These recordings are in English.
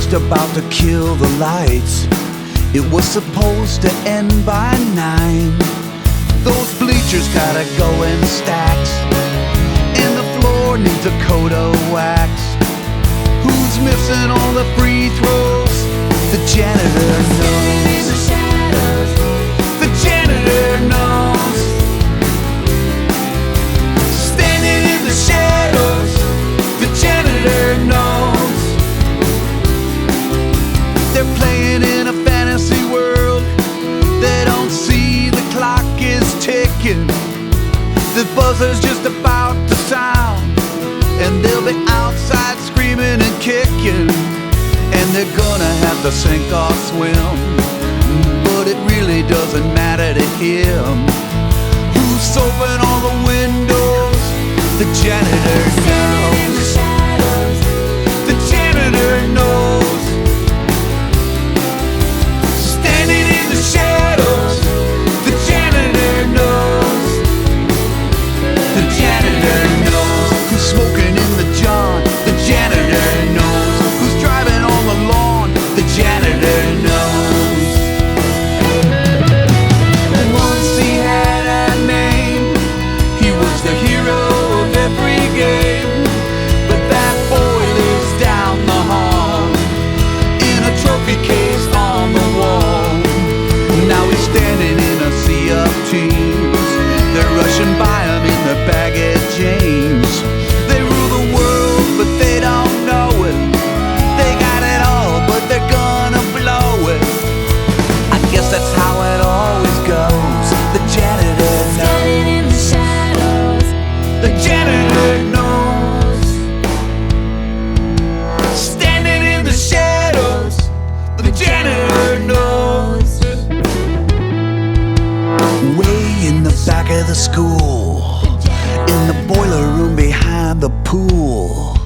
just about to kill the lights. It was supposed to end by 9. Those bleachers gotta go in stacks, and the floor needs a coat of wax. Who's missing all the free throws? The janitor knows. The janitor knows. Standing in the shadows, the janitor knows. They're playing in a fantasy world. They don't see the clock is ticking. The buzzer's just about to sound, and they'll be outside screaming and kicking. And they're gonna have to sink or swim, but it really doesn't matter to him. Who's open all the windows? The janitor knows. The janitor knows. Standing in the shadows, the janitor knows. The janitor knows. Who's smoking in the john? The janitor knows. Who's driving on the lawn? The janitor knows. Once he had a name, he was the hero of every game. But that boy lives down the hall in a trophy case on the wall. Now he's standing in a sea of teams. They're rushing by him in their baggage chains. They rule the world, but they don't know it. They got it all, but they're gonna blow it. I guess that's how it always goes. The janitor knows. In the shadows, The janitor knows. Standing in the shadows, the janitor knows. Way in the back of the school, in the boiler room behind the pool,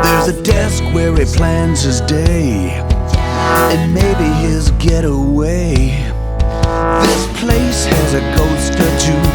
there's a desk where he plans his day and maybe his getaway. This place has a ghost or two,